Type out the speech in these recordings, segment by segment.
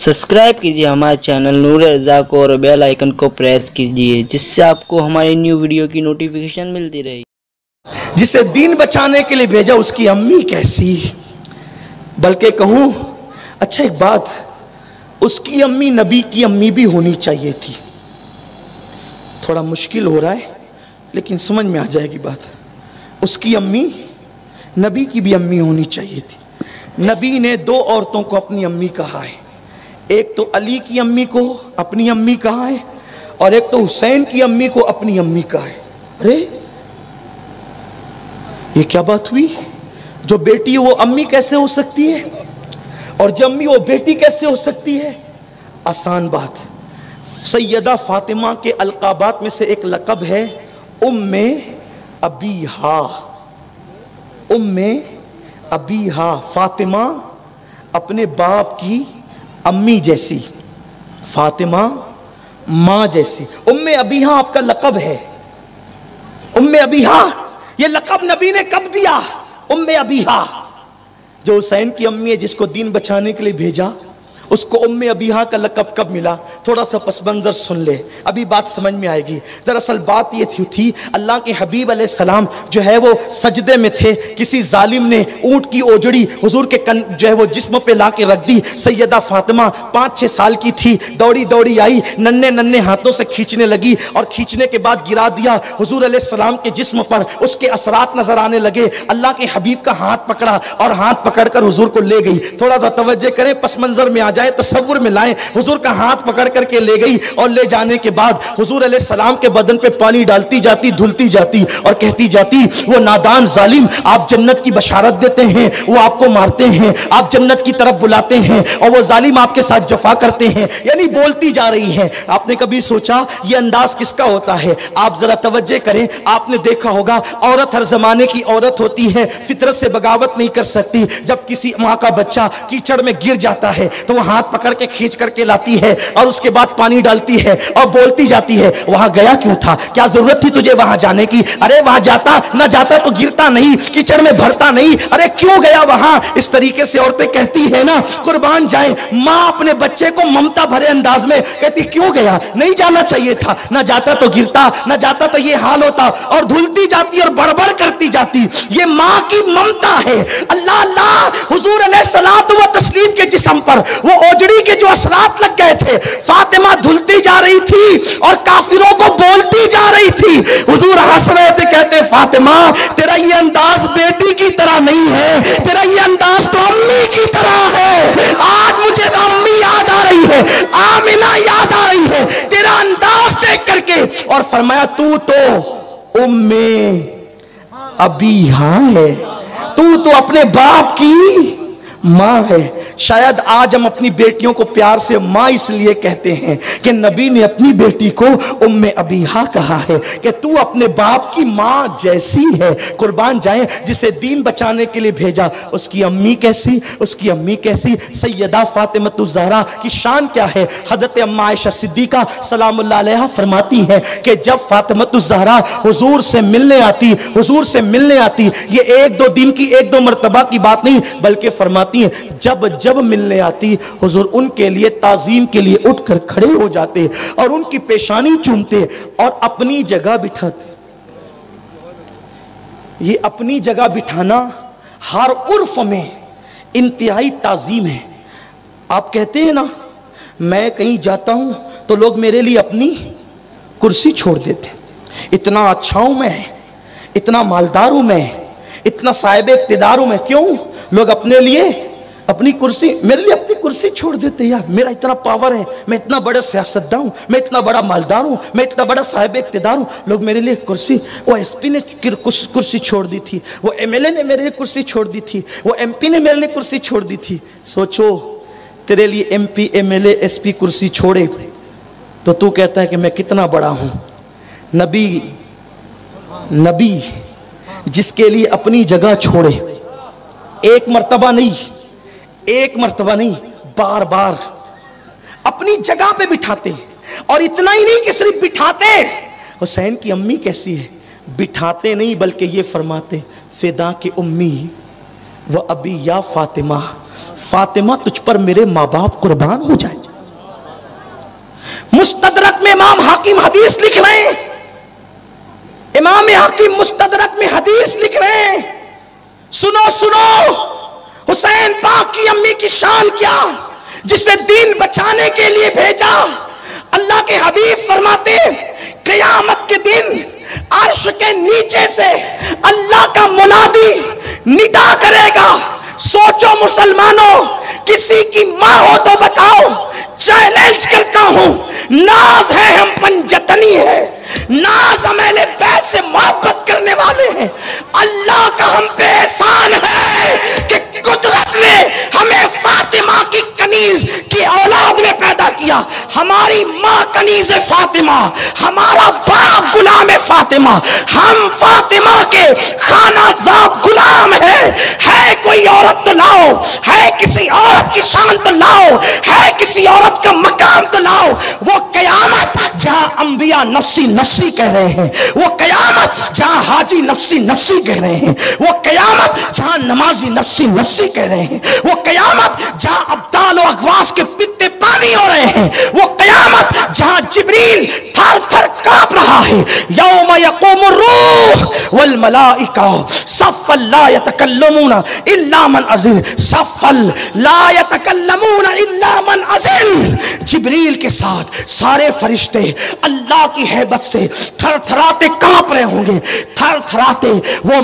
Subscribe कीजिए हमारे channel नूर रज़ा को और बेल आइकन को प्रेस कीजिए जिससे आपको हमारी न्यू वीडियो की नोटिफिकेशन मिलती रहे। जिसे दीन बचाने के लिए भेजा उसकी अम्मी कैसी, बल्कि कहूँ अच्छा एक बात, उसकी अम्मी नबी की अम्मी भी होनी चाहिए थी। थोड़ा मुश्किल हो रहा है लेकिन समझ में आ जाएगी बात। उसकी अम्मी नबी की भी अम्मी होनी चाहिए थी। नबी ने दो औरतों को अपनी अम्मी कहा है, एक तो अली की अम्मी को अपनी अम्मी कहा है और एक तो हुसैन की अम्मी को अपनी अम्मी कहा है। अरे ये क्या बात हुई? जो बेटी है वो अम्मी कैसे हो सकती है और जब अम्मी वो बेटी कैसे हो सकती है? आसान बात। सैयदा फातिमा के अलकाबात में से एक लक़ब है उम्मे अबीहा। उम्मे अबीहा, फातिमा अपने बाप की अम्मी जैसी, फातिमा माँ जैसी। उम्मे अबीहा आपका लक़ब है। उम्मे अबीहा ये लक़ब नबी ने कब दिया? उम्मे अबीहा। जो हुसैन की अम्मी है जिसको दीन बचाने के लिए भेजा, उसको उम्मे अबीहा का लक़ब कब मिला? थोड़ा सा पस मंज़र सुन ले, अभी बात समझ में आएगी। दरअसल बात ये थी अल्लाह के हबीब अलैहिस्सलाम जो है वो सजदे में थे, किसी जालिम ने ऊँट की ओजड़ी हुजूर के जो है वो जिस्म पे ला के रख दी। सैयदा फातिमा 5-6 साल की थी, दौड़ी दौड़ी आई, नन्हे नन्हे हाथों से खींचने लगी और खींचने के बाद गिरा दिया हुजूर अलैहिस्सलाम के जिस्म पर। उसके असरात नजर आने लगे। अल्लाह के हबीब का हाथ पकड़ा और हाथ पकड़कर हुजूर को ले गई। थोड़ा सा तवज्जो करें, पस मंजर में आ जाए, तसव्वुर में लाएं। हुजूर का हाथ पकड़ करके ले गई और ले जाने के बाद हुजूर अलैहिस्सलाम के बदन पे पानी डालती जाती, धुलती जाती और कहती जाती, वो नादान जालिम आप जन्नत की बशारत देते हैं, वो आपको मारते हैं, आप जन्नत की तरफ बुलाते हैं और वो जालिम आपके साथ जफा करते हैं। यानी बोलती जा रही हैं। आपने कभी सोचा ये अंदाज किसका होता है? आप जरा तवज्जो करें, आपने देखा होगा औरत हर जमाने की औरत होती है, फितरत से बगावत नहीं कर सकती। जब किसी माँ का बच्चा कीचड़ में गिर जाता है तो वो हाथ पकड़ के खींच करके लाती है और उसके बाद पानी डालती है और बोलती जाती है, वहां गया क्यों था? क्या जरूरत थी तुझे वहां जाने की? अरे वहां जाता ना जाता तो गिरता नहीं, कीचड़ में भरता नहीं, अरे क्यों गया वहां? इस तरीके से औरतें कहती है ना, कुर्बान जाए माँ अपने बच्चे को ममता भरे अंदाज में कहती, क्यों गया? नहीं जाना चाहिए था, ना जाता तो गिरता, ना जाता तो ये हाल होता। और धुलती जाती और बड़बड़ करती जाती। ये माँ की ममता है। अल्लाह अल्लाह हुजूर अलैहिस्सलातु व तस्लीम के जिस्म पर वो ओजड़ी के जो असरात लग गए थे, फातिमा धुलती जा रही थी और काफिरों को बोलती जा रही थी। हुजूर हंस रहे थे, कहते फातिमा तेरा ये अंदाज बेटी की तरह नहीं है, तेरा ये अंदाज तो अम्मी की तरह है। आज मुझे तो अम्मी याद आ रही है, आमिना याद आ रही है तेरा अंदाज देख करके। और फरमाया तू तो उम्मे अबीहा है, तू तो अपने बाप की माँ है। शायद आज हम अपनी बेटियों को प्यार से माँ इसलिए कहते हैं कि नबी ने अपनी बेटी को उम्मे अबीहा कहा है कि तू अपने बाप की माँ जैसी है। कुर्बान जाए जिसे दीन बचाने के लिए भेजा उसकी अम्मी कैसी, उसकी अम्मी कैसी। सैयदा फातिमा ज़हरा की शान क्या है? हज़रत अम्मा आयशा सिद्दीक़ा सलामुल्लाह अलैहा फरमाती है कि जब फातिमा ज़हरा हुजूर से मिलने आती, हुजूर से मिलने आती, ये 1-2 दिन की 1-2 मरतबा की बात नहीं बल्कि फरमाती जब जब मिलने आती हुजूर उनके लिए ताजीम के लिए उठकर खड़े हो जाते और उनकी पेशानी चूमते और अपनी जगह बिठाते। ये अपनी जगह बिठाना हर उर्फ में इंतहाई ताजीम है। आप कहते हैं ना, मैं कहीं जाता हूं तो लोग मेरे लिए अपनी कुर्सी छोड़ देते। इतना अच्छा हूं मैं, इतना मालदार हूं मैं, इतना साहिब इक़्तिदार हूं मैं, क्यों लोग अपने लिए अपनी कुर्सी, मेरे लिए अपनी कुर्सी छोड़ देते। यार मेरा इतना पावर है, मैं इतना बड़ा सियासतदान हूँ, मैं इतना बड़ा मालदार हूँ, मैं इतना बड़ा साहिब इक़्तिदार हूँ, लोग मेरे लिए कुर्सी, वो एसपी ने कुर्सी छोड़ दी थी, वो एमएलए ने मेरे लिए कुर्सी छोड़ दी थी, वो एमपी ने मेरे लिए कुर्सी छोड़ दी थी। सोचो तेरे लिए एमपी एमएलए एसपी कुर्सी छोड़े तो तू कहता है कि मैं कितना बड़ा हूँ। नबी जिसके लिए अपनी जगह छोड़े, एक मर्तबा नहीं, एक मर्तबा नहीं, बार बार अपनी जगह पे बिठाते। और इतना ही नहीं कि सिर्फ बिठाते, हुसैन की अम्मी कैसी है, बिठाते नहीं बल्कि ये फरमाते, फिदा के उम्मी व अबी या फातिमा, फातिमा तुझ पर मेरे माँ बाप कुर्बान हो जाए। मुस्तदरक में इमाम हाकिम हदीस लिख रहे हैं, इमाम हाकिम मुस्तदरक में हदीस लिख रहे हैं, सुनो सुनो, हुसैन पाक की अम्मी की शान क्या, जिसे दीन बचाने के लिए भेजा। अल्लाह के हबीब फरमाते क़यामत के दिन अर्श के नीचे से अल्लाह का मुनादी निदा करेगा। सोचो मुसलमानों, किसी की माँ हो तो बताओ, चैलेंज करता हूं, नाज है हम पंजतनी है, नाज हम अहले बैत से मोहब्बत करने वाले हैं। अल्लाह का हम पे एहसान है कि कुदरत ने हमें फातिमा की कनीज की औलाद में पैदा किया। हमारी माँ कनीज फातिमा, हमारा बाप गुलाम है फातिमा, हम फातिमा के खानाजाद गुलाम है कोई औरत तो लाओ, है किसी औरत की शान तो लाओ, है किसी औरत का मकाम तो लाओ। वो कयामत जहां अंबिया नफ्सी नफ्सी कह रहे हैं, वो कयामत जहां हाजी नफ्सी नफ्सी कह रहे हैं, वो कयामत जहां नमाजी नफ्सी नफ्सी कह रहे हैं, वो कयामत जहां अब्दाल और अगवास के पित्ते पानी हो रहे हैं, वो कयामत जहां जिब्रील थर थर कांप रहा है। यौम यक़ूमुर रूह वल मलाइका सफ़्फ़न ला यतकल्लमूना इल्ला मन अज़िन, सफ़्फ़न ला यतकल्लमूना इल्ला मन अज़िन। जिब्रील के साथ सारे फरिश्ते अल्लाह की हैबत से थर थराते कांप रहे होंगे, थर थराते। वो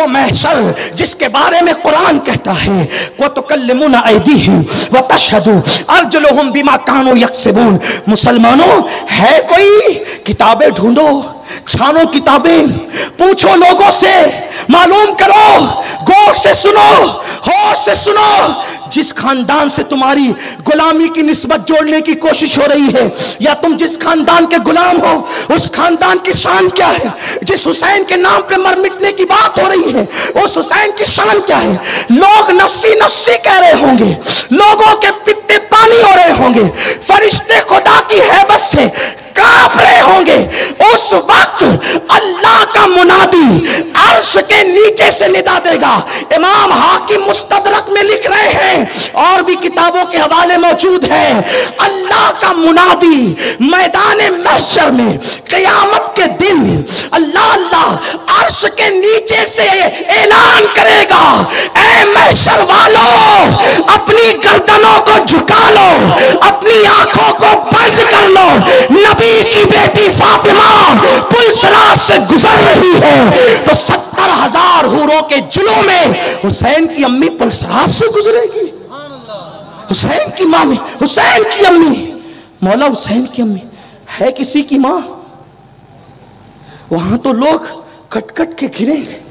महशर जिसके बारे में कुरान कहता है वो तुकल्लिमुना ऐदीहिम व तशहदु अर्जुलुहुम बिमा कानू यक्सिबून। मुसलमानों, है कोई? किताबें ढूंढो, छानो किताबें, पूछो लोगों से, मालूम करो, गौर से सुनो, होश से सुनो। जिस खानदान से तुम्हारी गुलामी की निस्बत जोड़ने की कोशिश हो रही है, या तुम जिस खानदान के गुलाम हो, उस खानदान की शान क्या है? जिस हुसैन के नाम पे मर मिटने की बात हो रही है, उस हुसैन की शान क्या है? लोग नफ्सी नफ्सी कह रहे होंगे, लोगों के पित्ते पानी हो रहे होंगे, फरिश्ते खुदा की हैबत से कांप रहे होंगे। उस वक्त अल्लाह का मुनादी अर्श के नीचे से निदा देगा। इमाम हाकिम मुस्तदरक में लिख रहे हैं, और भी किताबों के हवाले मौजूद है, अल्लाह का मुनादी मैदान महशर में क़यामत के दिन अल्लाह अल्लाह अर्श के नीचे से ऐलान करेगा, ऐ महशर वालों, अपनी गर्दनों को झुका लो, अपनी आंखों को बंद कर लो। नबी की बेटी फातिमा पुलसरात से गुजर रही है तो 70,000 हूरों के जुलूं में हुसैन की अम्मी पुलसरात से गुजरेगी। हुसैन की माँ में, हुसैन की अम्मी, मौला हुसैन की अम्मी है किसी की माँ? वहां तो लोग कट कट के घिरेंगे।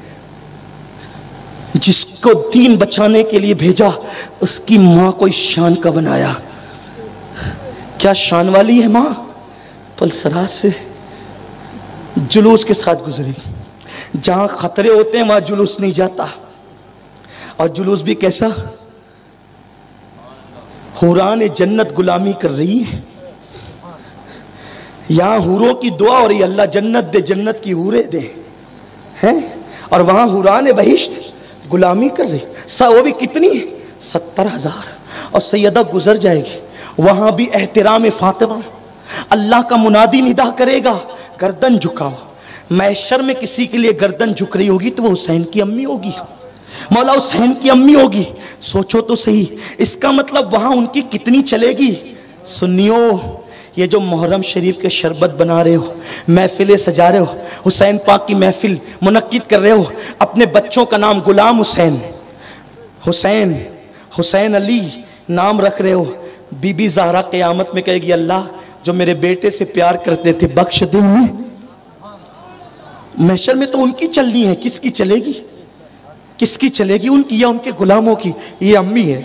जिसको दीन बचाने के लिए भेजा उसकी माँ को इस शान का बनाया। क्या शान वाली है माँ? पुलसरात से जुलूस के साथ गुजरी। जहां खतरे होते हैं वहां जुलूस नहीं जाता, और जुलूस भी कैसा? हुरान जन्नत गुलामी कर रही है, यहां हूरों की दुआ हो रही, अल्लाह जन्नत दे, जन्नत की हूरे दे, हैं, और वहां हुरान बहिश्त गुलामी कर रही। वो भी कितनी? 70,000। और सैयदा गुजर जाएगी, वहां भी एहतराम फातिमा। अल्लाह का मुनादी निदा करेगा, गर्दन झुकाओ। महशर में किसी के लिए गर्दन झुक रही होगी तो वो हुसैन की अम्मी होगी, मौला हुसैन की अम्मी होगी। सोचो तो सही, इसका मतलब वहां उनकी कितनी चलेगी। सुन्नियों, ये जो मुहर्रम शरीफ के शरबत बना रहे हो, महफिलें सजा रहे हो, हुसैन पाक की महफिल मुनक्किद कर रहे हो, अपने बच्चों का नाम गुलाम हुसैन, हुसैन, हुसैन अली नाम रख रहे हो। बीबी ज़हरा क़यामत में कहेगी, अल्लाह जो मेरे बेटे से प्यार करते थे बख्श दे उन्हें। महशर में तो उनकी चलनी है, किसकी चलेगी? किसकी चलेगी? उनकी या उनके गुलामों की? ये अम्मी है।